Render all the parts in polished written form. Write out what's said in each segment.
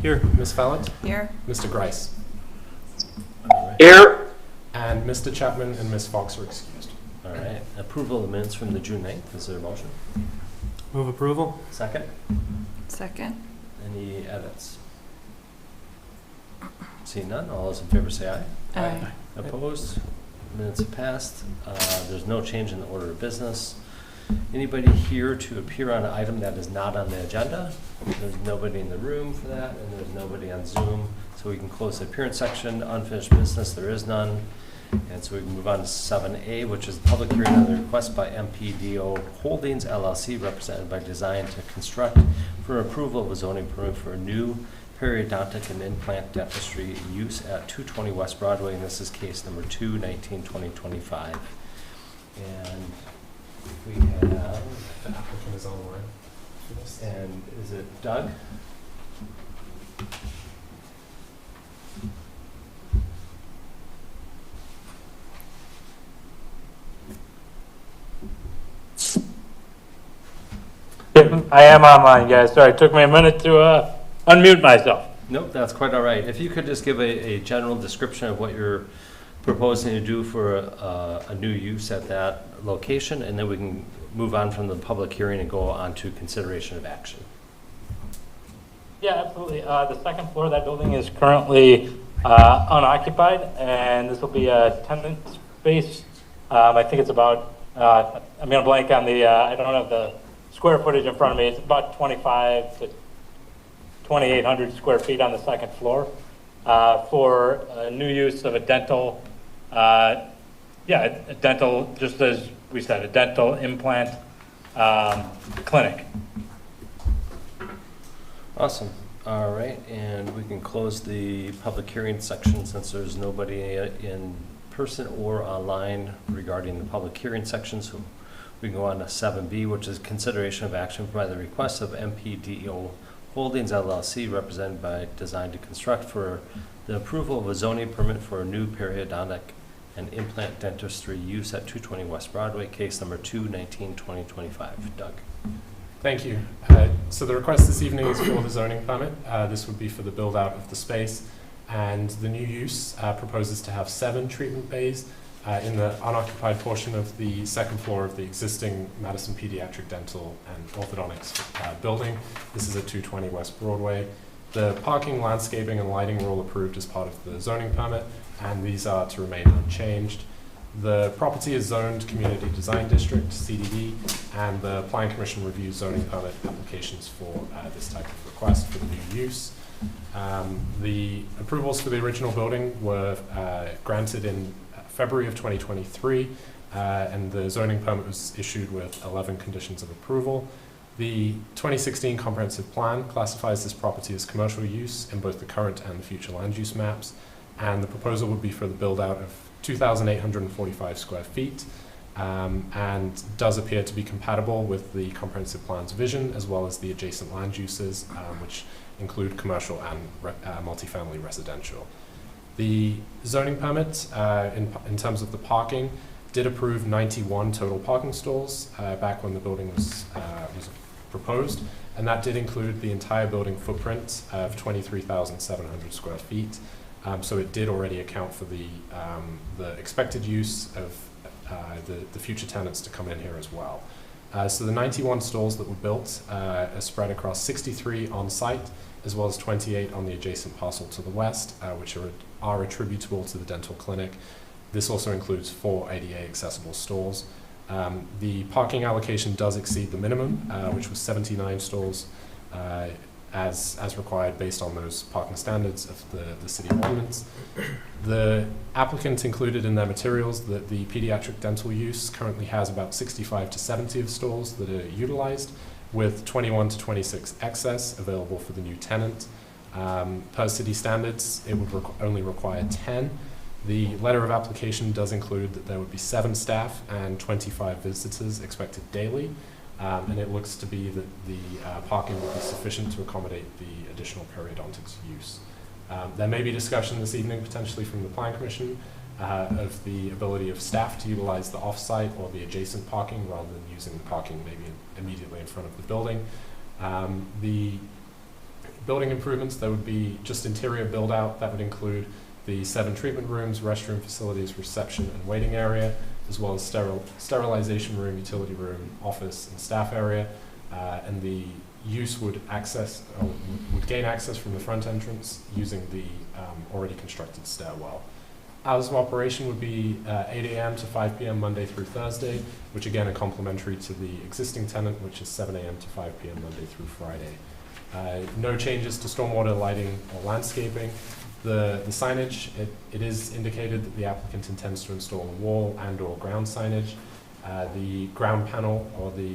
Here. Ms. Fallant? Here. Mr. Grice? All right. Here. And Mr. Chapman and Ms. Fox are excused. All right. Approval of the minutes from the June 9th. Is there a motion? Move approval. Second. Second. Any edits? Seeing none, all those in favor say aye. Aye. Opposed? Minutes have passed. There's no change in the order of business. Anybody here to appear on an item that is not on the agenda? There's nobody in the room for that, and there's nobody on Zoom. So we can close the appearance section. Unfinished business, there is none. And so we can move on to 7A, which is the public hearing on the request by MPDO Holdings LLC, represented by Design to Construct, for approval of a zoning permit for a new periodontic and implant dentistry use at 220 West Broadway, and this is case number 2/19/2025. And we have, The applicant is online for this. and is it Doug? I am online, guys. Sorry, it took me a minute to unmute myself. Nope, that's quite all right. If you could just give a general description of what you're proposing to do for a new use at that location, and then we can move on from the public hearing and go on to consideration of action. Yeah, absolutely. The second floor of that building is currently unoccupied, and this will be a tenant space. I think it's about, I'm going to blank on the, I don't have the square footage in front of me. It's about 25 to 2,800 square feet on the second floor for new use of a dental, a dental, just as we said, a dental implant clinic. Awesome. All right, and we can close the public hearing section since there's nobody in person or online regarding the public hearing section. So we can go on to 7B, which is consideration of action by the request of MPDO Holdings LLC, represented by Design to Construct, for the approval of a zoning permit for a new periodontic and implant dentistry use at 220 West Broadway, case number 2/19/2025. Doug. Thank you. So the request this evening is for the zoning permit. This would be for the build out of the space, and the new use proposes to have 7 treatment bays in the unoccupied portion of the second floor of the existing Madison Pediatric Dental and Orthodontics building. This is at 220 West Broadway. The parking, landscaping, and lighting were all approved as part of the zoning permit, and these are to remain unchanged. The property is zoned Community Design District, CDD, and the Planning Commission reviews zoning permit applications for this type of request for the new use. The approvals for the original building were granted in February of 2023, and the zoning permit was issued with 11 conditions of approval. The 2016 comprehensive plan classifies this property as commercial use in both the current and the future land use maps, and the proposal would be for the build out of 2,845 square feet, and does appear to be compatible with the comprehensive plan's vision as well as the adjacent land uses, which include commercial and multifamily residential. The zoning permit, in terms of the parking, did approve 91 total parking stalls back when the building was proposed, and that did include the entire building footprint of 23,700 square feet. So it did already account for the expected use of the future tenants to come in here as well. So the 91 stalls that were built are spread across 63 on site, as well as 28 on the adjacent parcel to the west, which are attributable to the dental clinic. This also includes 4 ADA accessible stalls. The parking allocation does exceed the minimum, which was 79 stalls, as required based on those parking standards of the city ordinance. The applicant included in their materials that the pediatric dental use currently has about 65 to 70 of stalls that are utilized, with 21 to 26 excess available for the new tenant. Per city standards, it would only require 10. The letter of application does include that there would be 7 staff and 25 visitors expected daily. And it looks to be that the parking will be sufficient to accommodate the additional periodontics use. There may be discussion this evening potentially from the Plan Commission of the ability of staff to utilize the off-site or the adjacent parking rather than using the parking maybe immediately in front of the building. The building improvements, there would be just interior build-out. That would include the 7 treatment rooms, restroom facilities, reception and waiting area, as well as sterilization room, utility room, office and staff area. And the use would gain access from the front entrance using the already constructed stairwell. Hours of operation would be 8 a.m. to 5 p.m. Monday through Thursday, which again are complementary to the existing tenant, which is 7 a.m. to 5 p.m. Monday through Friday. No changes to stormwater lighting or landscaping. The signage, it is indicated that the applicant intends to install a wall and or ground signage. The ground panel or the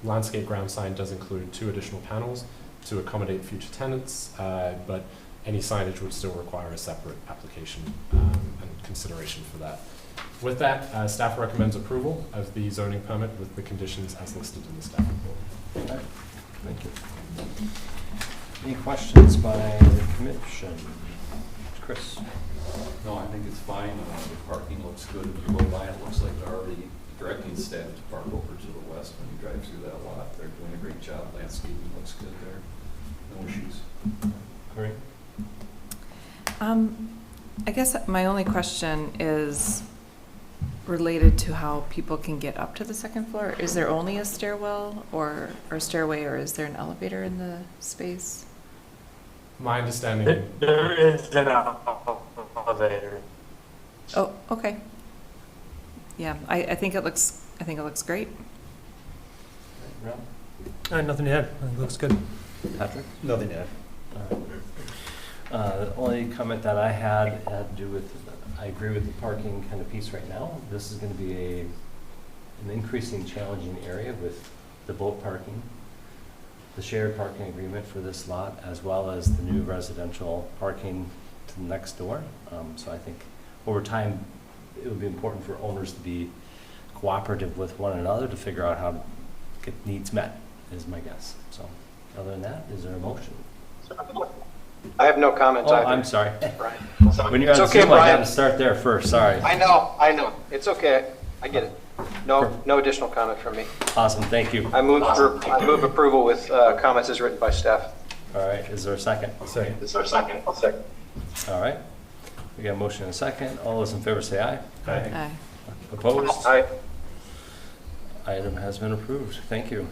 landscape ground sign does include 2 additional panels to accommodate future tenants, but any signage would still require a separate application and consideration for that. With that, staff recommends approval of the zoning permit with the conditions as listed in the staff report. Okay, thank you. Any questions by the commission? Chris? No, I think it's fine. The parking looks good. If you go by, it looks like they're already directing staff to park over to the west when you drive through that lot. They're doing a great job. Landscaping looks good there. No issues. Great. I guess my only question is related to how people can get up to the second floor. Is there only a stairwell or stairway, or is there an elevator in the space? My understanding, There is an elevator. Oh, okay. Yeah, I think it looks great. Rob? Nothing to add. It looks good. Patrick? Nothing to add. The only comment that I had to do with, I agree with the parking kind of piece right now. This is going to be an increasing challenging area with the boat parking, the shared parking agreement for this lot, as well as the new residential parking to the next door. So I think over time, it would be important for owners to be cooperative with one another to figure out how to get needs met, is my guess. So other than that, is there a motion? I have no comments Oh, either. I'm sorry. Brian. When you're It's on okay, Zoom, I Brian. got to start there first, sorry. I know. It's okay. I get it. No additional comment from me. Awesome, thank you. I move approval with comments as written by staff. All right, is there a second? Second. Is there a second? I'll second. All right, we got a motion and a second. All those in favor say aye. Aye. Opposed? Aye. Item has been approved. Thank you.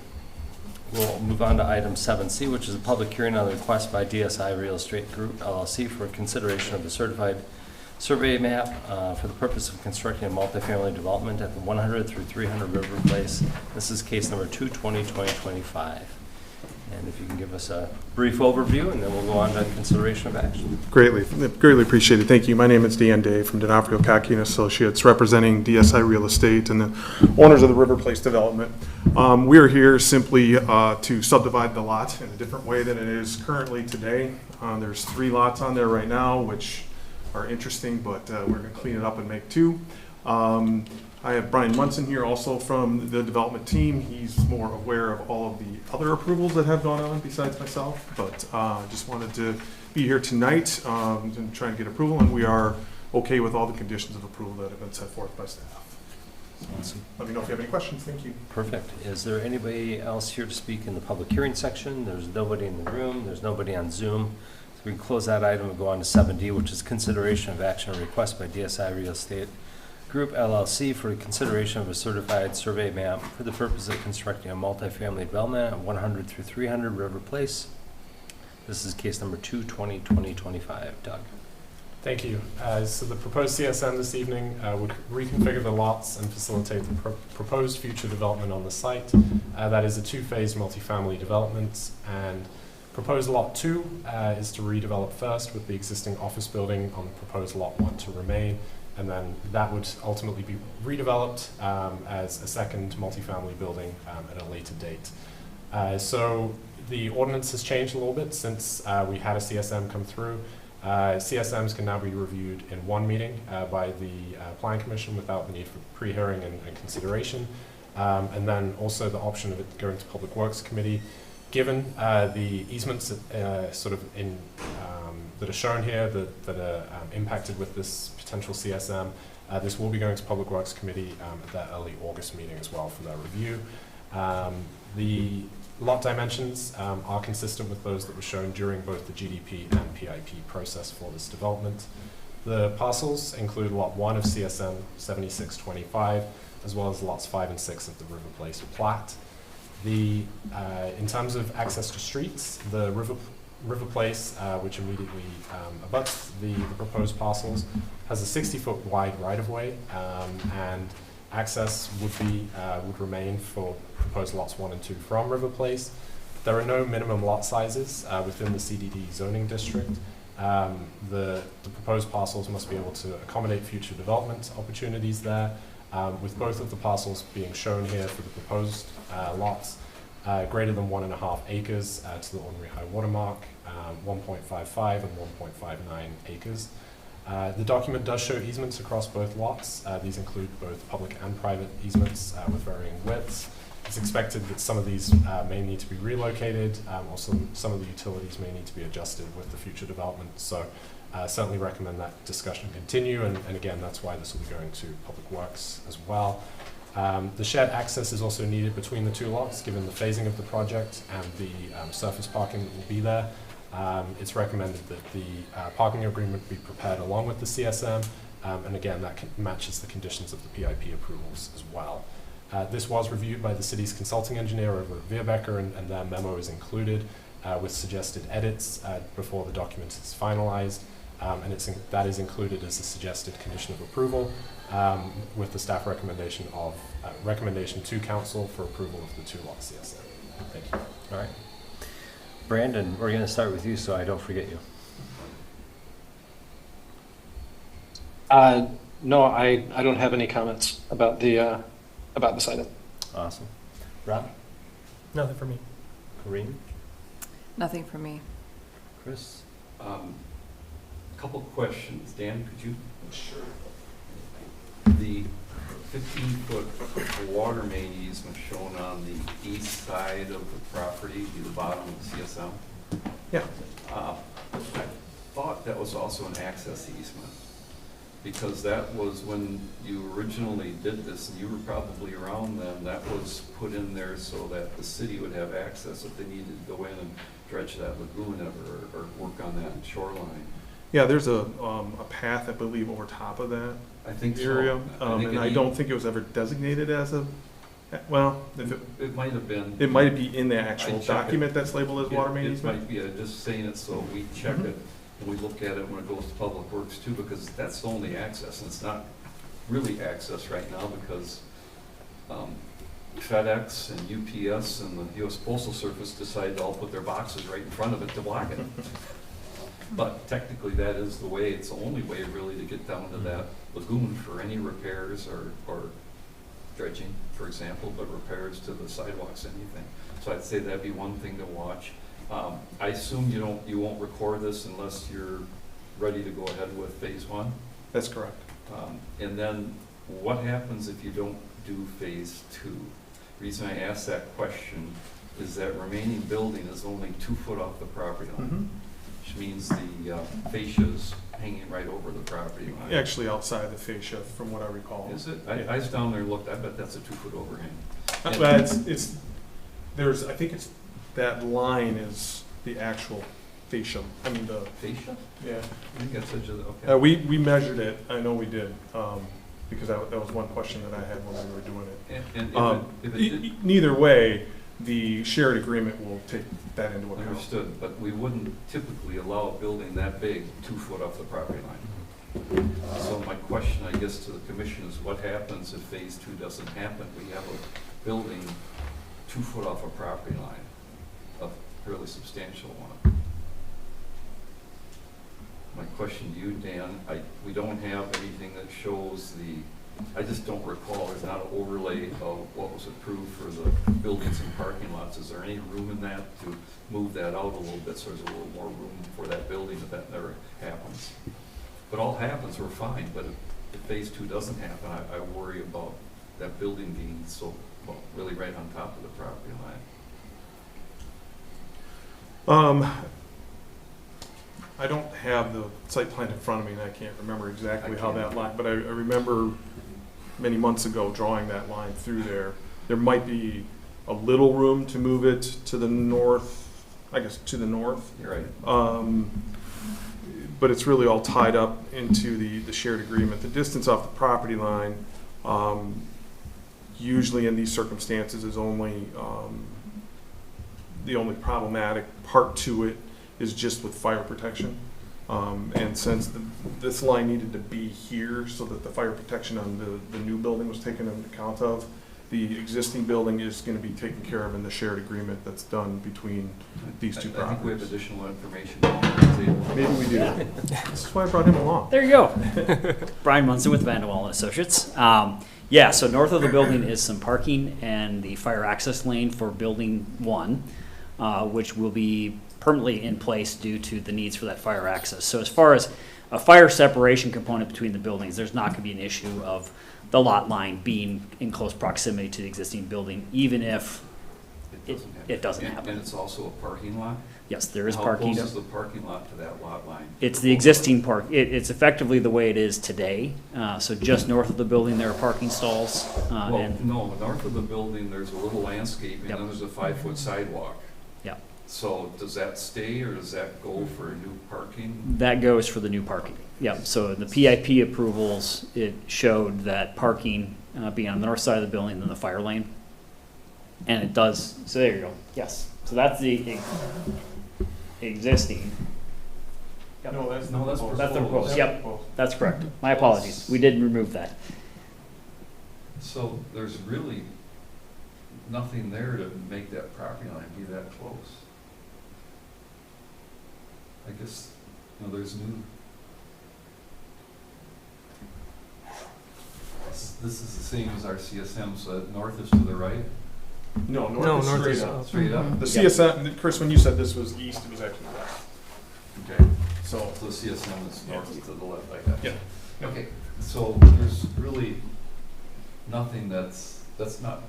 We'll move on to item 7C, which is a public hearing on the request by DSI Real Estate Group LLC for consideration of the certified survey map for the purpose of constructing a multifamily development at the 100 through 300 River Place. This is case number 220-2025. And if you can give us a brief overview, and then we'll go on to consideration of action. Greatly appreciated. Thank you. My name is Dan Day from D'Onofrio, Kaki and Associates, representing DSI Real Estate and the owners of the River Place development. We are here simply to subdivide the lot in a different way than it is currently today. There's 3 lots on there right now, which are interesting, but we're going to clean it up and make 2. I have Brian Munson here also from the development team. He's more aware of all of the other approvals that have gone on besides myself, but just wanted to be here tonight and try and get approval, and we are okay with all the conditions of approval that have been set forth by staff. Awesome. Let me know if you have any questions. Thank you. Perfect. Is there anybody else here to speak in the public hearing section? There's nobody in the room. There's nobody on Zoom. So we can close that item and go on to 7D, which is consideration of action on request by DSI Real Estate Group LLC for consideration of a certified survey map for the purpose of constructing a multifamily development at 100 through 300 River Place. This is case number 220-2025. Doug. thank you. So the proposed CSM this evening would reconfigure the lots and facilitate the proposed future development on the site. That is a 2-phase multifamily development, and proposed lot 2 is to redevelop first with the existing office building on proposed lot 1 to remain. And then that would ultimately be redeveloped as a second multifamily building at a later date. So the ordinance has changed a little bit since we had a CSM come through. CSMs can now be reviewed in one meeting by the Planning Commission without the need for pre-hearing and consideration. And then also the option of it going to Public Works Committee. Given the easements sort of in that are shown here that are impacted with this potential CSM, this will be going to Public Works Committee at that early August meeting as well for their review. The lot dimensions are consistent with those that were shown during both the GDP and PIP process for this development. The parcels include Lot 1 of CSM 7625, as well as lots 5 and 6 of the River Place plat. In terms of access to streets, the River Place, which immediately abuts the proposed parcels, has a 60-foot wide right-of-way, and access would remain for proposed lots 1 and 2 from River Place. There are no minimum lot sizes within the CDD zoning district. The proposed parcels must be able to accommodate future development opportunities there, with both of the parcels being shown here for the proposed lots greater than 1.5 acres to the ordinary high water mark, 1.55 and 1.59 acres. The document does show easements across both lots. These include both public and private easements with varying widths. It's expected that some of these may need to be relocated. Also, some of the utilities may need to be adjusted with the future development. So certainly recommend that discussion continue. And again, that's why this will be going to Public Works as well. The shared access is also needed between the two lots, given the phasing of the project and the surface parking that will be there. It's recommended that the parking agreement be prepared along with the CSM, and again, that matches the conditions of the PIP approvals as well. This was reviewed by the city's consulting engineer over at Veerbecker, and their memo is included with suggested edits before the document is finalized, and that is included as a suggested condition of approval with the staff recommendation to council for approval of the 2-lot CSM. Thank you. All right. Brandon, we're going to start with you so I don't forget you. No, I don't have any comments about this item. Awesome. Rob? Nothing for me. Corinne? Nothing for me. Chris? Couple questions. Dan, could you? Sure. The 15-foot water main easement shown on the east side of the property, the bottom of the CSM. Yeah. I thought that was also an access easement, because that was when you originally did this, and you were probably around then, that was put in there so that the city would have access if they needed to go in and dredge that lagoon or work on that shoreline. Yeah, there's a path, I believe, over top of that I think area, so. and I don't think it was ever designated as a, well, if It might have been. it might be in the actual I'd check document that's labeled as water main It easement. might be, just saying it so we check Mhm. it, and we look at it when it goes to Public Works too, because that's the only access, and it's not really access right now, because FedEx and UPS and the US Postal Service decided to all put their boxes right in front of it to block it. But technically, that is the way, it's the only way really to get down to that lagoon for any repairs or dredging, for example, but repairs to the sidewalks, anything. So I'd say that'd be one thing to watch. I assume you won't record this unless you're ready to go ahead with phase 1? That's correct. And then what happens if you don't do phase 2? The reason I ask that question is that remaining building is only 2 foot off the property line, which means the fascia is hanging right over the property line. Actually, outside the fascia, from what I recall. Is it? I was down there and looked, I bet that's a 2 foot overhang. Well, I think it's, that line is the actual fascia. I mean, the, Fascia? yeah. I think that's edge of the, okay. We measured it, I know we did, because that was one question that I had when we were doing it. And if it did, Neither way, the shared agreement will take that into account. understood, but we wouldn't typically allow a building that big 2 foot off the property line. So my question, I guess, to the commission is what happens if phase 2 doesn't happen? We have a building 2 foot off a property line, a fairly substantial one. My question to you, Dan, we don't have anything that shows I just don't recall, there's not an overlay of what was approved for the buildings and parking lots. Is there any room in that to move that out a little bit so there's a little more room for that building if that never happens? If it all happens, we're fine, but if phase 2 doesn't happen, I worry about that building being so, really right on top of the property line. I don't have the site plan in front of me, and I can't remember exactly I how can't. that line, but I remember many months ago drawing that line through there. There might be a little room to move it to the north, I guess to the north. You're right. But it's really all tied up into the shared agreement. The distance off the property line, usually in these circumstances is only, the only problematic part to it is just with fire protection. And since this line needed to be here so that the fire protection on the new building was taken into account of, the existing building is going to be taken care of in the shared agreement that's done between these two I think we have properties. additional information on the table. Maybe we do. This is why I brought him along. There you go. Brian Munson with Vanderwall and Associates. Yeah, so north of the building is some parking and the fire access lane for building 1, which will be permanently in place due to the needs for that fire access. So as far as a fire separation component between the buildings, there's not going to be an issue of the lot line being in close proximity to the existing building, even if it doesn't happen. And it's also a parking lot? Yes, there is parking. How close is the parking lot to that lot line? It's the existing park, it's effectively the way it is today. So just north of the building, there are parking stalls. Well, And no, north of the building, there's a little landscape, and Yep. then there's a 5-foot sidewalk. yeah, So does that stay, or does that go for new parking? that goes for the new parking. Yeah, so the PIP approvals, it showed that parking being on the north side of the building than the fire lane. And it does, so there you go, yes. So that's the existing. Yep. No, that's No, that's That's the proposed, yep, proposed. that's correct. My apologies, we did remove that. So there's really nothing there to make that property line be that close. I guess, there's new. This is the same as our CSM, so north is to the right, No, No, north is north straight is up. up. straight up. The CSM, Chris, when you said this was east, it was actually west. Okay, so, So CSM is north to the left, I got you. Yeah. Okay, so there's really nothing that's not,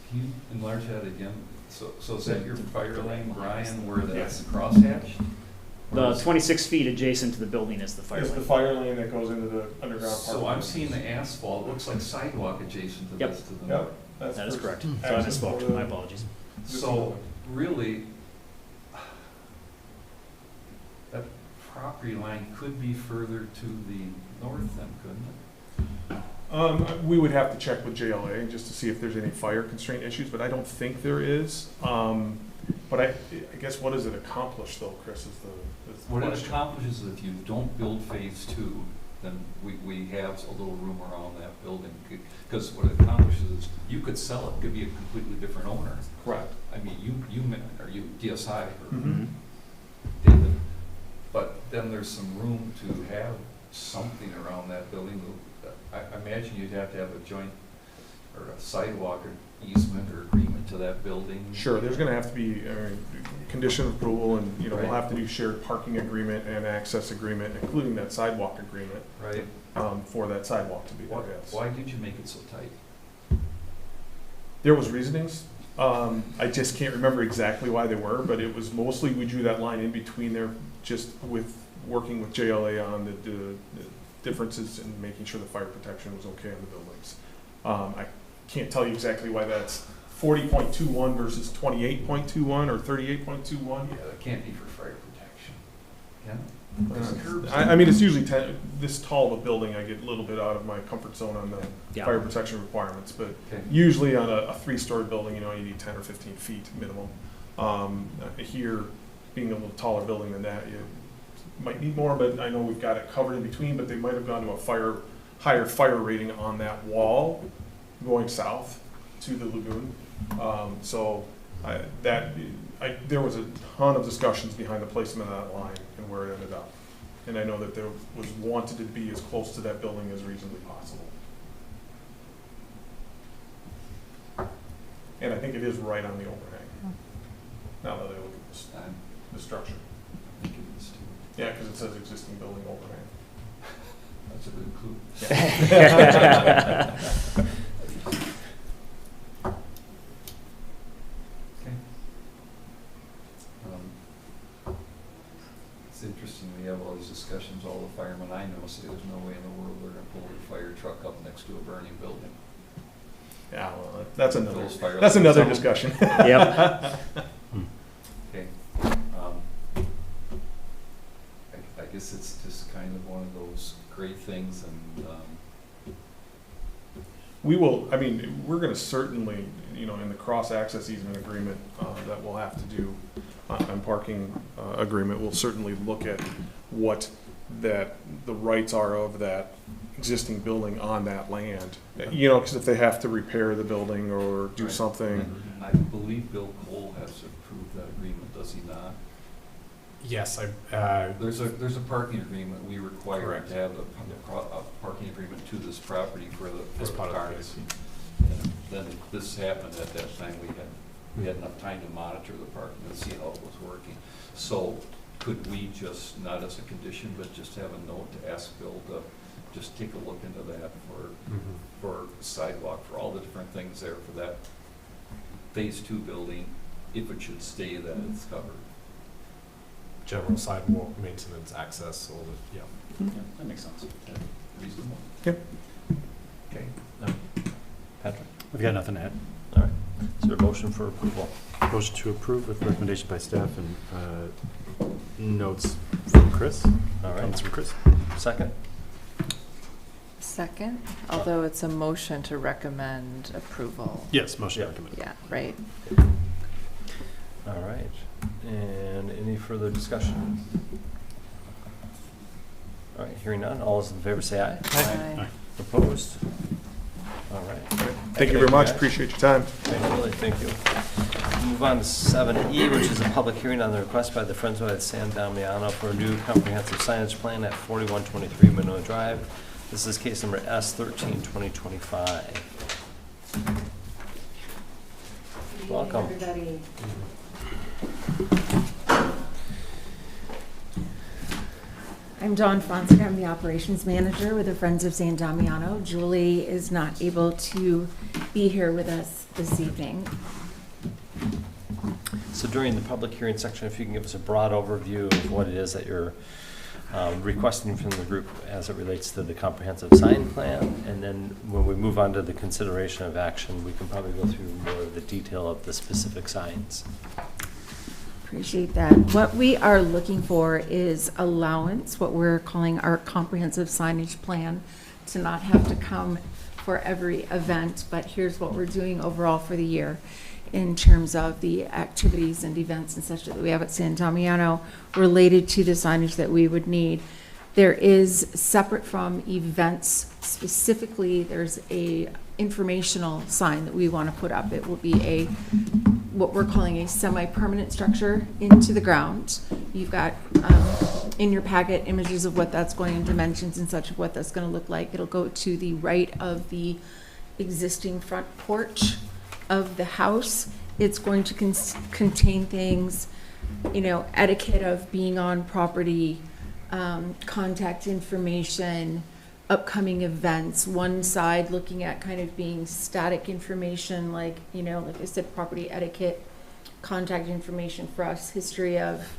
can you enlarge that again? So is that your fire lane, Brian, where that's crosshatched? The 26 feet adjacent to the building is the fire it's the lane. fire lane that goes into the underground parking. So I'm seeing the asphalt, looks like sidewalk adjacent to Yep. this to the Yep. north. That is correct. So I Access for misspoke, the- my apologies. So really, that property line could be further to the north then, couldn't it? We would have to check with JLA just to see if there's any fire constraint issues, but I don't think there is. But I guess what does it accomplish though, Chris, is the What it question. accomplishes is if you don't build phase 2, then we have a little room around that building. Because what it accomplishes is you could sell it, could be a completely different owner. Correct. I mean, you DSI or Mhm. David, but then there's some room to have something around that building. I imagine you'd have to have a joint or a sidewalk or easement or agreement to that building. Sure, there's gonna have to be a condition of approval and, we'll Right. have to do shared parking agreement and access agreement, including that sidewalk agreement, Right? for that sidewalk to be there, yes. Why did you make it so tight? There was reasonings. I just can't remember exactly why they were, but it was mostly, we drew that line in between there just with working with JLA on the differences in making sure the fire protection was okay on the buildings. I can't tell you exactly why that's 40.21 versus 28.21 or 38.21. Yeah, that can't be for fire protection. Can it? There's curbs. I mean, it's usually this tall of a building, I get a little bit out of my comfort zone on the Yeah. fire protection requirements, but Okay. usually on a 3-story building, you need 10 or 15 feet minimum. Here, being a little taller building than that, you might need more, but I know we've got it covered in between, but they might have gone to a higher fire rating on that wall going south to the lagoon. There was a ton of discussions behind the placement of that line and where it ended up. And I know that there was wanted to be as close to that building as reasonably possible. And I think it is right on the overhang. Now that I look at I'm the structure. thinking this too. Yeah, because it says existing building overhang. That's a good clue. Okay. It's interesting, we have all these discussions, all the firemen I know say there's no way in the world they're gonna pull their fire truck up next to a burning building. Yeah, well, that's another, Those fire that's lines. another discussion. Yep. Okay. I guess it's just kind of one of those great things, and We will, I mean, we're gonna certainly, you know, in the cross-access easement agreement, that we'll have to do, on parking, agreement, we'll certainly look at what the rights are of that existing building on that land. You know, because if they have to repair the building or do Right. something, I believe Bill Cole has approved that agreement, does he not? Yes, There's a parking agreement, we require Correct. to have a parking agreement to this property for as the part of cars. the And then this happened at that time, we had enough time to monitor the parking and see how it was working. So could we just, not as a condition, but just have a note to ask Bill to just take a look into that for sidewalk, for all the different things there for that phase 2 building, if it should stay that it's covered. general sidewalk maintenance, access, all the, yeah. Yeah, that makes sense. Reasonable? Yep. Okay. Patrick? I've got nothing to add. All right. Is there a motion for approval? Motion to approve with recommendation by staff and notes from Chris. All right. Comments from Chris. Second? Second, although it's a motion to recommend approval. Yes, motion Yeah. recommended. Yeah, right. All right. And any further discussion? All right, hearing none. All those in favor say aye. Aye. Opposed? All right. thank you very much, guys. appreciate your time. Really, thank you. Move on to 7E, which is a public hearing on the request by the Friends of San Damiano for a new comprehensive signage plan at 4123 Monroe Drive. This is case number S13-2025. Welcome. Everybody. I'm Dawn Fonseca. I'm the operations manager with the Friends of San Damiano. Julie is not able to be here with us this evening. So during the public hearing section, if you can give us a broad overview of what it is that you're requesting from the group as it relates to the comprehensive sign plan, and then when we move on to the consideration of action, we can probably go through more of the detail of the specific signs. Appreciate that. What we are looking for is allowance, what we're calling our comprehensive signage plan, to not have to come for every event, but here's what we're doing overall for the year in terms of the activities and events and such that we have at San Damiano related to the signage that we would need. There is, separate from events specifically, there's a informational sign that we want to put up. It will be what we're calling a semi-permanent structure into the ground. You've got in your packet images of what that's going, dimensions and such of what that's going to look like. It'll go to the right of the existing front porch of the house. It's going to contain things, you know, etiquette of being on property, contact information, upcoming events. One side looking at kind of being static information, like, you know, like I said, property etiquette, contact information for us, history of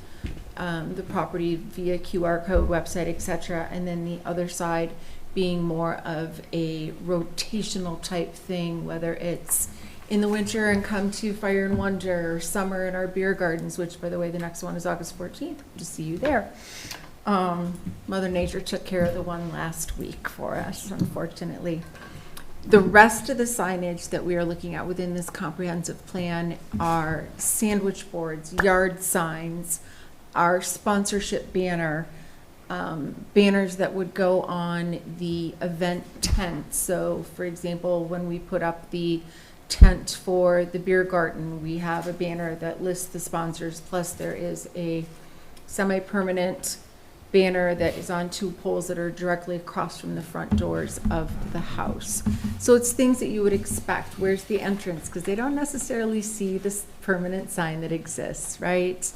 the property via QR code, website, etc. And then the other side being more of a rotational type thing, whether it's in the winter and come to Fire and Wonder, or summer in our beer gardens, which, by the way, the next one is August 14th. To see you there. Mother Nature took care of the one last week for us, unfortunately. The rest of the signage that we are looking at within this comprehensive plan are sandwich boards, yard signs, our sponsorship banner, banners that would go on the event tent. So, for example, when we put up the tent for the beer garden, we have a banner that lists the sponsors, plus there is a semi-permanent banner that is on 2 poles that are directly across from the front doors of the house. So it's things that you would expect. Where's the entrance? Because they don't necessarily see this permanent sign that exists, right?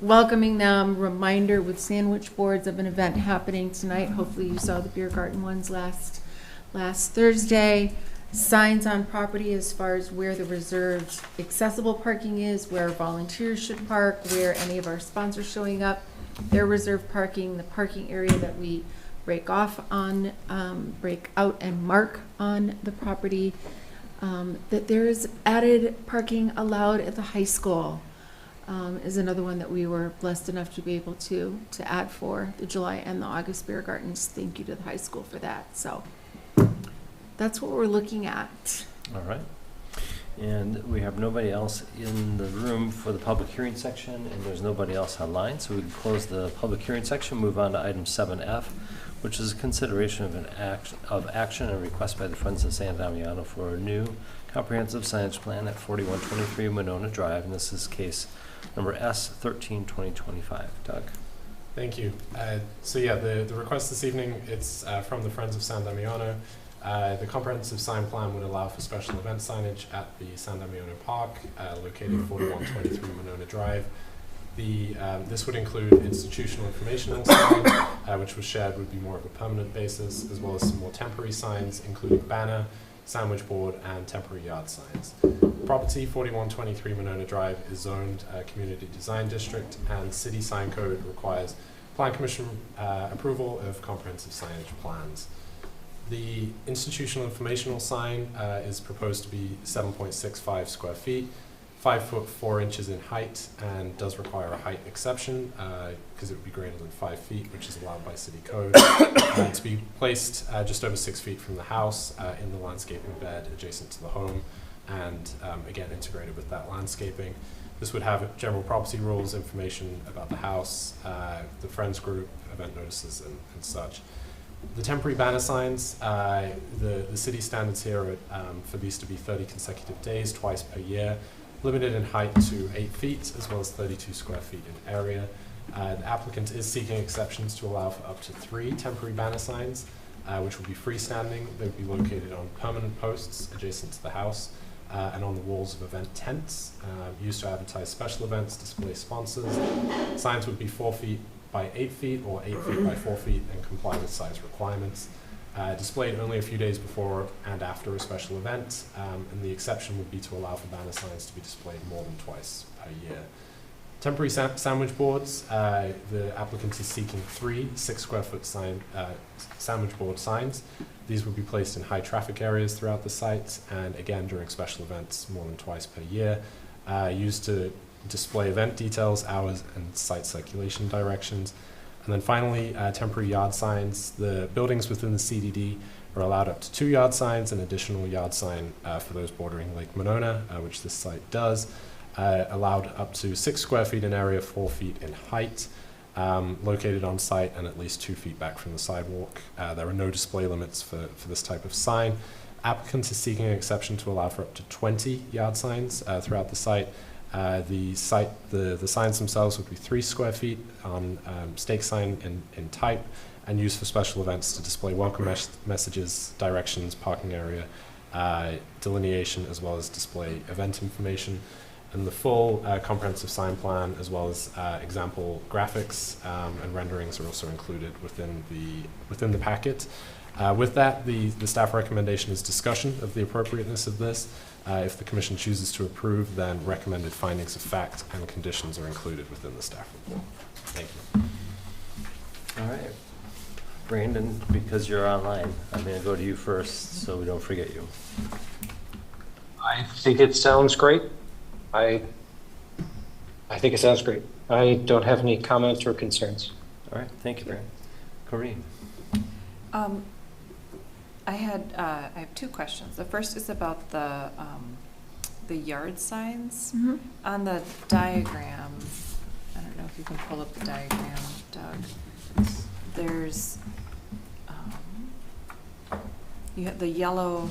Welcoming them, reminder with sandwich boards of an event happening tonight. Hopefully you saw the beer garden ones last Thursday. Signs on property as far as where the reserved accessible parking is, where volunteers should park, where any of our sponsors showing up, their reserved parking, the parking area that we break out and mark on the property. That there's added parking allowed at the high school is another one that we were blessed enough to be able to add for the July and the August beer gardens. Thank you to the high school for that. So that's what we're looking at. All right. And we have nobody else in the room for the public hearing section, and there's nobody else online, so we can close the public hearing section, move on to item 7F, which is consideration of action and request by the Friends of San Damiano for a new comprehensive signage plan at 4123 Monona Drive, and this is case number S13-2025. Doug? Thank you. So yeah, the request this evening, it's from the Friends of San Damiano. The comprehensive sign plan would allow for special event signage at the San Damiano Park, located 4123 Monona Drive. This would include institutional informational signs, which was shared would be more of a permanent basis, as well as some more temporary signs, including banner, sandwich board, and temporary yard signs. Property 4123 Monona Drive is zoned Community Design District, and City Sign Code requires Plan Commission approval of comprehensive signage plans. The institutional informational sign is proposed to be 7.65 square feet, 5 foot 4 inches in height, and does require a height exception because it would be greater than 5 feet, which is allowed by city code. To be placed just over 6 feet from the house in the landscaping bed adjacent to the home, and again integrated with that landscaping. This would have general property rules, information about the house, the Friends group, event notices, and such. The temporary banner signs, the city standards here are for these to be 30 consecutive days, twice per year, limited in height to 8 feet, as well as 32 square feet in area. The applicant is seeking exceptions to allow for up to 3 temporary banner signs, which will be freestanding. They would be located on permanent posts adjacent to the house and on the walls of event tents, used to advertise special events, display sponsors. Signs would be 4 feet by 8 feet or 8 feet by 4 feet and comply with size requirements. Displayed only a few days before and after a special event, and the exception would be to allow for banner signs to be displayed more than twice per year. Temporary sandwich boards, the applicant is seeking 3 6-square-foot sandwich board signs. These would be placed in high traffic areas throughout the site, and again during special events more than twice per year, used to display event details, hours, and site circulation directions. And then finally, temporary yard signs. The buildings within the CDD are allowed up to 2 yard signs, an additional yard sign for those bordering Lake Monona, which this site does. Allowed up to 6 square feet in area, 4 feet in height, located on site and at least 2 feet back from the sidewalk. There are no display limits for this type of sign. Applicant is seeking an exception to allow for up to 20 yard signs throughout the site. The signs themselves would be 3 square feet on stake sign in type and used for special events to display welcome messages, directions, parking area, delineation, as well as display event information. And the full comprehensive sign plan, as well as example graphics and renderings, are also included within the packet. With that, the staff recommendation is discussion of the appropriateness of this. If the commission chooses to approve, then recommended findings of fact and conditions are included within the staff report. Thank you. All right. Brandon, because you're online, I'm going to go to you first so we don't forget you. I think it sounds great. I think it sounds great. I don't have any comments or concerns. All right. Thank you, Brandon. Corinne. I have 2 questions. The first is about the yard signs on the diagram. I don't know if you can pull up the diagram, Doug. There's you have the yellow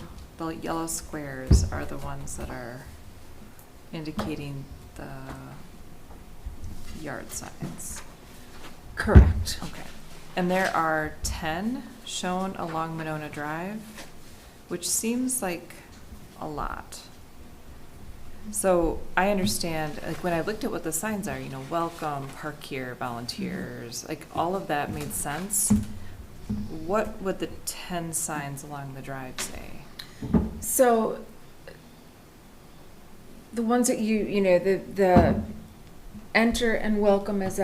squares are the ones that are indicating the yard signs. Correct. Okay. And there are 10 shown along Monona Drive, which seems like a lot. So I understand, like when I looked at what the signs are, welcome, park here, volunteers, like all of that made sense. What would the 10 signs along the drive say? So the ones that the enter and welcome as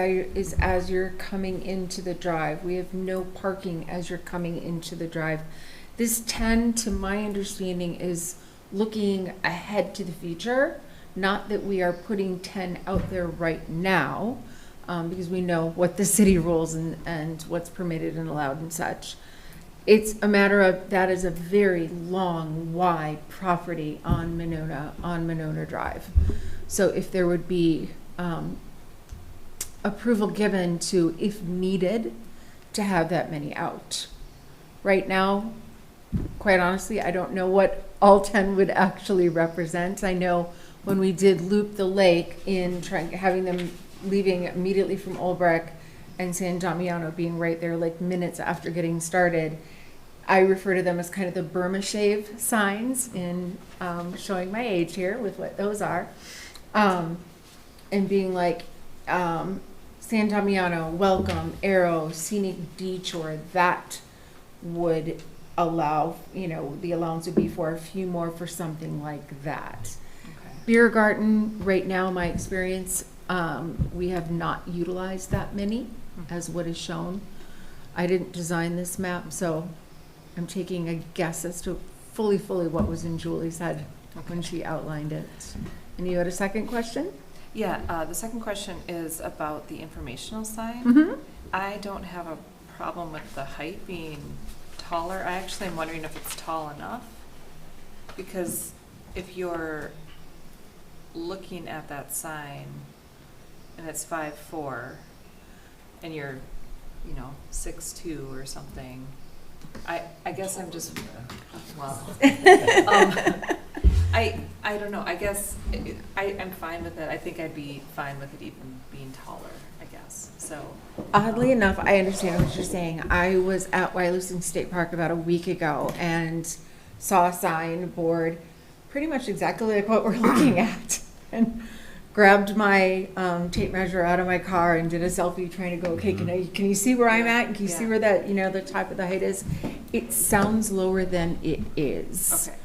you're coming into the drive. We have no parking as you're coming into the drive. This 10, to my understanding, is looking ahead to the future. Not that we are putting 10 out there right now, because we know what the city rules and what's permitted and allowed and such. It's a matter of, that is a very long, wide property on Monona Drive. So if there would be approval given to, if needed, to have that many out. Right now, quite honestly, I don't know what all 10 would actually represent. I know when we did loop the lake in having them leaving immediately from Olbrich and San Damiano being right there like minutes after getting started, I refer to them as kind of the Burma shave signs, in showing my age here with what those are, and being like, San Damiano, welcome, Arrow, scenic detour, that would allow, the allowance would be for a few more for something like that. Okay. Beer garden, right now, my experience, we have not utilized that many as what is shown. I didn't design this map, so I'm taking a guess as to fully what was in Julie's head when she outlined it. And you had a second question? Yeah, the second question is about the informational sign. Mm-hmm. I don't have a problem with the height being taller. I actually am wondering if it's tall enough. Because if you're looking at that sign and it's 5'4", and you're, 6'2" or something, I guess I'm just, well, I don't know, I guess I'm fine with it. I think I'd be fine with it even being taller, I guess, so. Oddly enough, I understand what you're saying. I was at Wyalusing State Park about a week ago and saw a sign board pretty much exactly like what we're looking at, and grabbed my tape measure out of my car and did a selfie trying to go, okay, can you see where I'm at? And can you see where that, the top of the height is? It sounds lower than it is. Okay,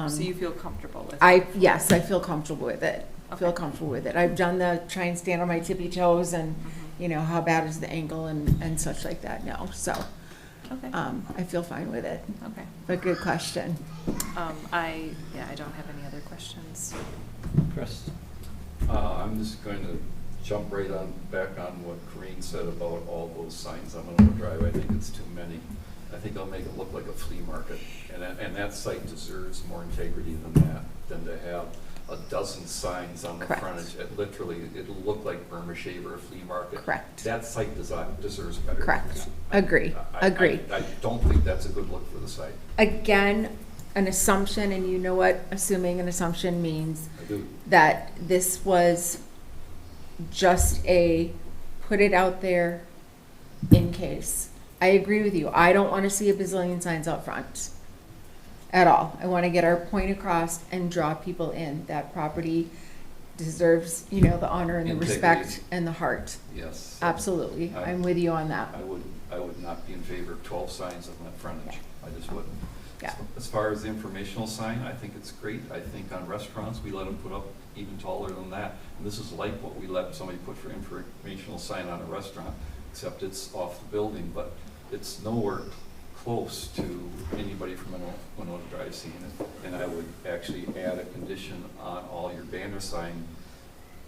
so you feel comfortable with it? Yes, I feel comfortable with it. I feel comfortable with it. I've done the try and stand on my tippy toes and, how bad is the angle and such like that. No, so Okay. I feel fine with it. Okay. But good question. I don't have any other questions. Chris? I'm just going to jump back on what Corinne said about all those signs on Monona Drive. I think it's too many. I think I'll make it look like a flea market, and that site deserves more integrity than to have a dozen signs on the Correct. frontage. It'll look like Burma Shave or a flea market. Correct. That site deserves better. Correct. Agree. Agree. I don't think that's a good look for the site. Again, an assumption, and you know what assuming an assumption means, I do. that this was just a put it out there in case. I agree with you. I don't want to see a bazillion signs out front at all. I want to get our point across and draw people in. That property deserves, the honor and the Integrity. respect and the heart. Yes. Absolutely. I'm with you on that. I would not be in favor of 12 signs on that frontage. I just wouldn't. Yeah. As far as the informational sign, I think it's great. I think on restaurants, we let them put up even taller than that. And this is like what we let somebody put for informational sign on a restaurant, except it's off the building, but it's nowhere close to anybody from Monona Drive seeing it. And I would actually add a condition on all your banner sign,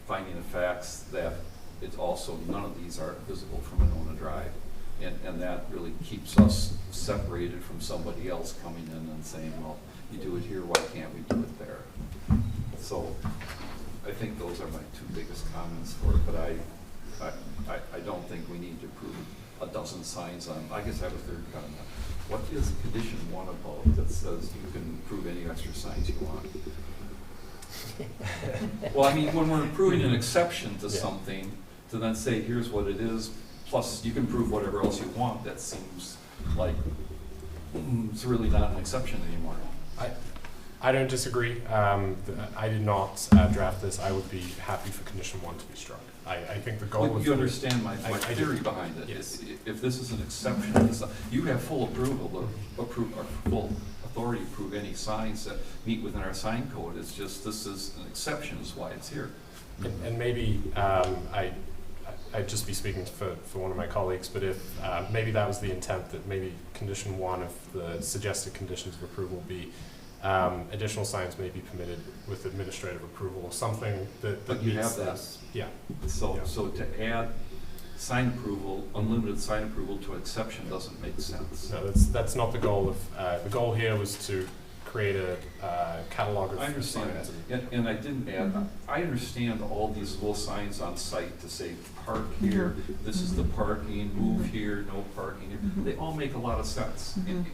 finding the facts that it's also, none of these are visible from Monona Drive. And that really keeps us separated from somebody else coming in and saying, well, you do it here, why can't we do it there? So I think those are my two biggest comments for it, but I don't think we need to prove a dozen signs on. I guess I have a third comment. What is condition 1 about that says you can prove any extra signs you want? Well, I mean, when we're approving an exception to something, to then say, here's what it is, plus you can prove whatever else you want, that seems like it's really not an exception anymore. I don't disagree. I did not draft this. I would be happy for condition 1 to be struck. I think the goal Well, of you understand my I theory do. behind it. Yes. If this is an exception, you have full approval to approve, or full authority to approve any signs that meet within our sign code. It's just, this is an exception is why it's here. And maybe, I'd just be speaking for one of my colleagues, but if, maybe that was the intent, that maybe condition one of the suggested conditions of approval be, additional signs may be permitted with administrative approval, or something that But you meets have that. this. Yeah, So, Yeah. so to add sign approval, unlimited sign approval to exception doesn't make sense. no, that's not the goal of, the goal here was to create a catalog of I understand that, signs. and I didn't add, I understand all these little signs on site to say, park here, this is the parking, move here, no parking here. They all make a lot of sense, and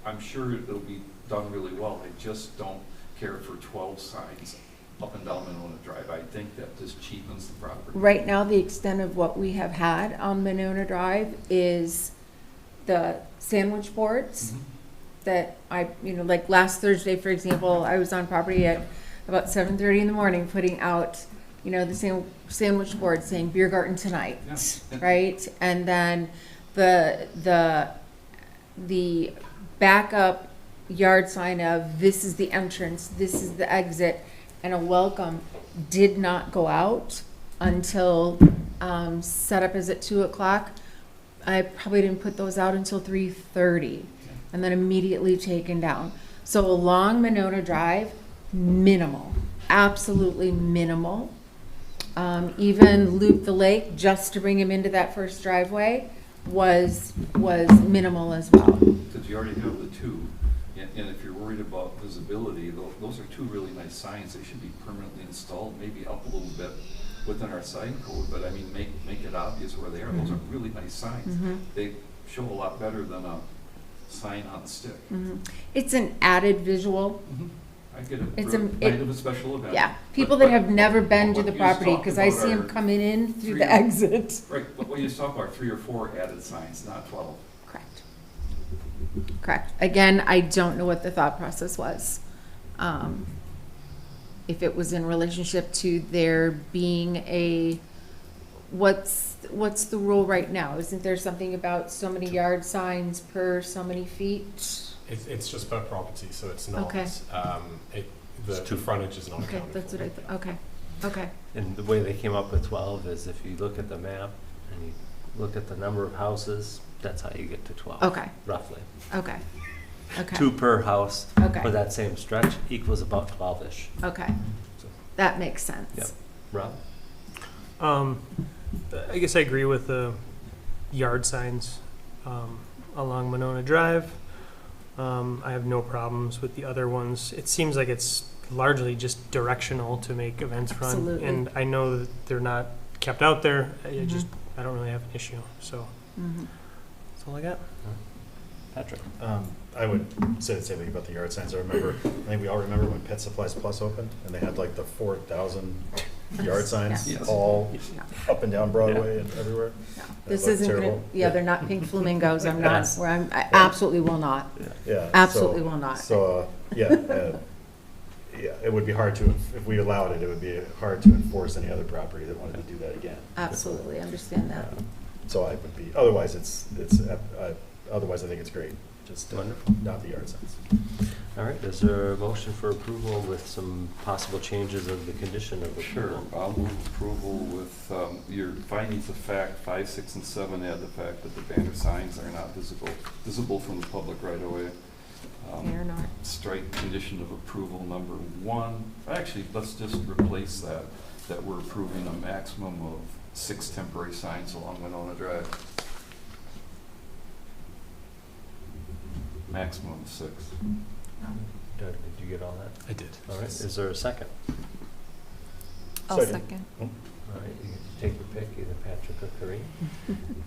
I'm sure it'll be done really well. I just don't care for 12 signs up and down Monona Drive. I think that just cheapens the property. Right now, the extent of what we have had on Monona Drive is the sandwich boards Mhm. that like last Thursday, for example, I was on property at about 7:30 in the morning, putting out, the sandwich board saying beer garden tonight, Yeah. right? And then the backup yard sign of this is the entrance, this is the exit, and a welcome did not go out until setup is at 2:00. I probably didn't put those out until 3:30, and then immediately taken down. So along Monona Drive, minimal, absolutely minimal. Even Loop the Lake, just to bring him into that first driveway, was minimal as well. Because you already have the two, and if you're worried about visibility, those are two really nice signs. They should be permanently installed, maybe up a little bit within our sign code, but I mean, make it obvious where they are. Those are really nice signs. They show a lot better than a sign on a stick. It's an added visual. I get it. It's For a- kind of a special event. Yeah, people But- that have never been to what the you property, talked because I about see them are coming in through three- the exit. Right, but what you talk about, 3 or 4 added signs, not 12. Correct. Correct. Again, I don't know what the thought process was. If it was in relationship to there being what's the rule right now? Isn't there something about so many yard signs per so many feet? It's just per property, so it's not, Okay. the frontage is not Okay, accounted that's for. what I thought. Okay. And the way they came up with 12 is if you look at the map and you look at the number of houses, that's how you get to 12. Okay. Roughly. Okay. 2 per house Okay. for that same stretch equals about 12-ish. Okay. That makes sense. Yep. Rob? I guess I agree with the yard signs along Monona Drive. I have no problems with the other ones. It seems like it's largely just directional to make events run. Absolutely. And I know that they're not kept out there. I don't really have an issue. So that's all I got. Patrick? I would say the same thing about the yard signs. I think we all remember when Pet Supplies Plus opened, and they had like the 4,000 yard signs Yes. all Yeah. up and down Broadway and everywhere. Yeah. It This looked isn't gonna, terrible. they're not pink flamingos. I Yeah. absolutely will not. Yeah. Absolutely will not. So, yeah, it would be hard to, if we allowed it, it would be hard to enforce any other property that wanted to do that again. Absolutely, understand that. So I would be, otherwise otherwise I think it's great, just Wonderful. not the yard signs. All right, is there a motion for approval with some possible changes of the condition of Sure, approval? I'll move approval with your findings of fact, 5, 6, and 7, add the fact that the banner signs are not visible from the public right away. They're not. Strike condition of approval number 1. Actually, let's just replace that we're approving a maximum of 6 temporary signs along Monona Drive. Maximum of 6. Doug, did you get all that? I did. All right, is there a second? I'll Second. second. All right, you can take your pick, either Patrick or Corinne.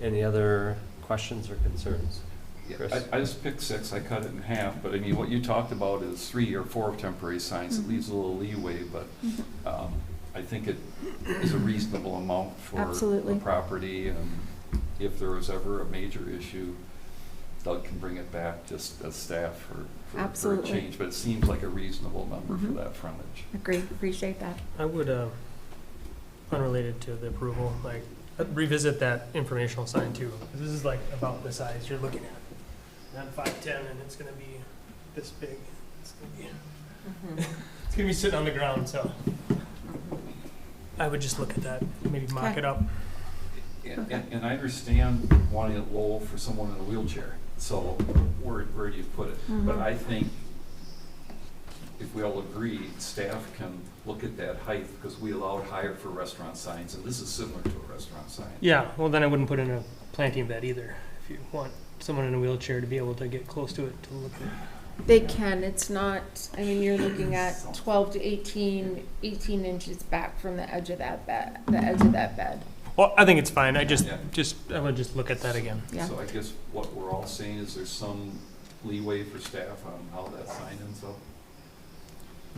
Any other questions or concerns? Chris? I just picked 6, I cut it in half, but I mean, what you talked about is 3 or 4 temporary signs. It leaves a little leeway, but I think it is a reasonable amount for Absolutely. the property. And if there was ever a major issue, Doug can bring it back just as staff for a Absolutely. change. But it seems like a reasonable number for that frontage. Agreed, appreciate that. I would, unrelated to the approval, like revisit that informational sign too. 'Cause this is like about the size you're looking at. And I'm 5'10", and it's gonna be this big. It's gonna be sitting on the ground, so I would just look at that, maybe mock Okay. it up. And I understand wanting it low for someone in a wheelchair, so where do you put it? But Mhm. I think if we all agree, staff can look at that height, because we allowed higher for restaurant signs, and this is similar to a restaurant sign. Yeah, well, then I wouldn't put in a planting bed either, if you want someone in a wheelchair to be able to get close to it to look at. They can, it's not, I mean, you're looking at 12 to 18 inches back from the edge of that bed, Well, I think it's fine, I Yeah. I would just look at that again. Yeah. So I guess what we're all saying is there's some leeway for staff on how that sign ends up.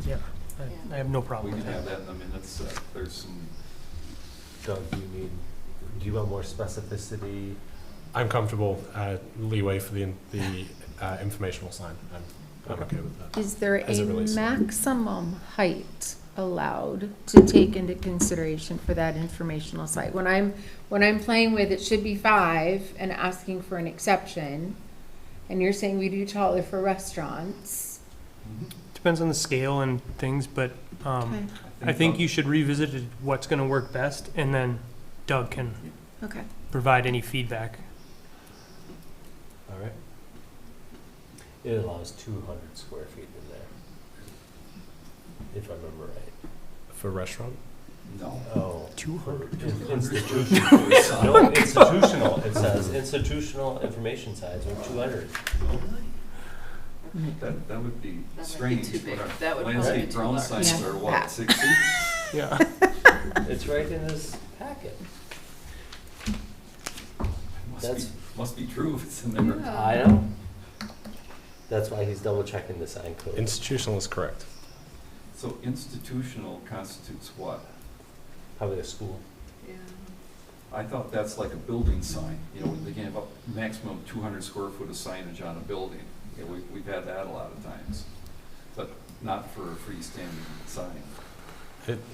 Yeah, I have no We problem can with have that. that in the minutes, there's some, Doug, do you want more specificity? I'm comfortable leeway for the informational sign. I'm okay with that. Is there As a it relates to- maximum height allowed to take into consideration for that informational site? When I'm playing with, it should be 5 and asking for an exception, and you're saying we do taller for restaurants. Depends on the scale and things, but Okay, I think you should revisit what's gonna work best, and then Doug can okay. provide any feedback. All right. It allows 200 square feet in there, if I remember right. For restaurant? no. Oh. 200. Institutional. No, institutional, it says institutional information signs are 200. That would be That might be strange. too big. But our That would probably landscape be too ground large. signs Yeah. are Yeah. what, 6 feet? Yeah. It's right in this packet. That's- Must be true if it's in there. I know. That's why he's double checking the sign code. Institutional is correct. So institutional constitutes what? Probably a school. I thought that's like a building sign, you know, they can have a maximum 200 square foot of signage on a building. You know, we've had that a lot of times, but not for a freestanding sign.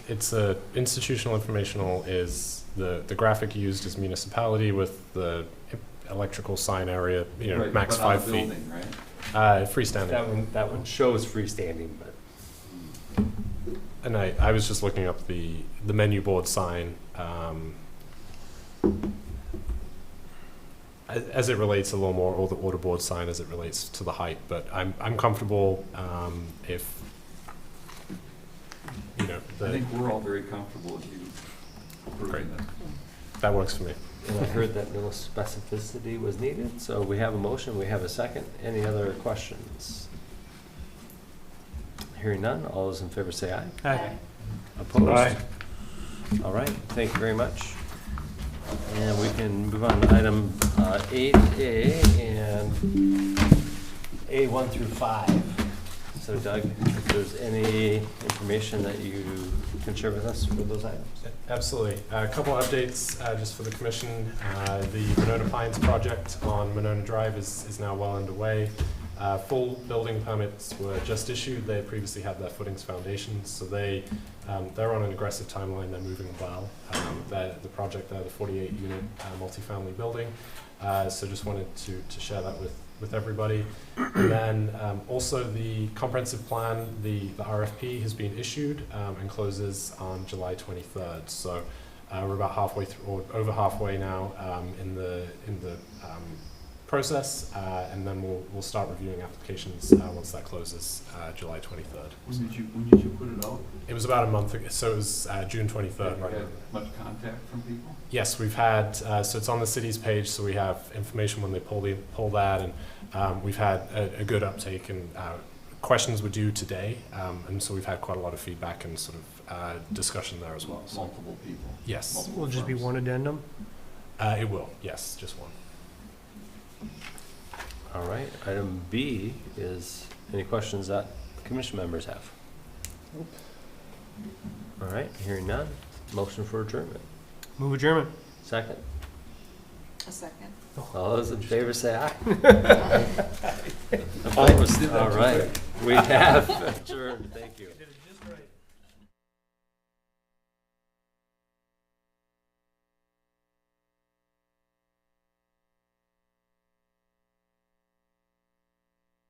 It's a institutional informational is the graphic used as municipality with the electrical sign area, Right, max but not a 5 feet. building, right? Freestanding. That one shows freestanding, but And I was just looking up the menu board sign, as it relates a little more, or the order board sign as it relates to the height, but I'm comfortable, if, I think we're all very comfortable with you approving that. that works for me. and I heard that no specificity was needed, so we have a motion, we have a second. Any other questions? Hearing none, all those in favor say aye. Aye. Opposed? Aye. All right, thank you very much. And we can move on to item 8A and A1 through 5. So Doug, if there's any information that you can share with us for those items? Absolutely. A couple updates just for the commission. The Monona Pines project on Monona Drive is now well underway. Full building permits were just issued. They previously had their footings foundations, so they're on an aggressive timeline. They're moving well. The project there, the 48-unit multifamily building. So just wanted to share that with everybody. And then also the comprehensive plan, the RFP has been issued and closes on July 23rd. So we're about halfway through, or over halfway now in the process, and then we'll start reviewing applications once that closes July 23rd. When did you put it out? It was about a month ago, so it was June 23rd. Have you Right. had much contact from people? Yes, we've had, so it's on the city's page, so we have information when they pull that, and we've had a good uptake, and questions were due today, and so we've had quite a lot of feedback and sort of discussion there as well. So, Multiple people? yes, Multiple Will just be firms. one addendum? it will, yes, just one. All right, item B is any questions that commission members have? All right, hearing none, motion for adjournment. Move adjournment. Second, A second. all those in favor say aye. Opposed? All right, we have adjourned, thank you.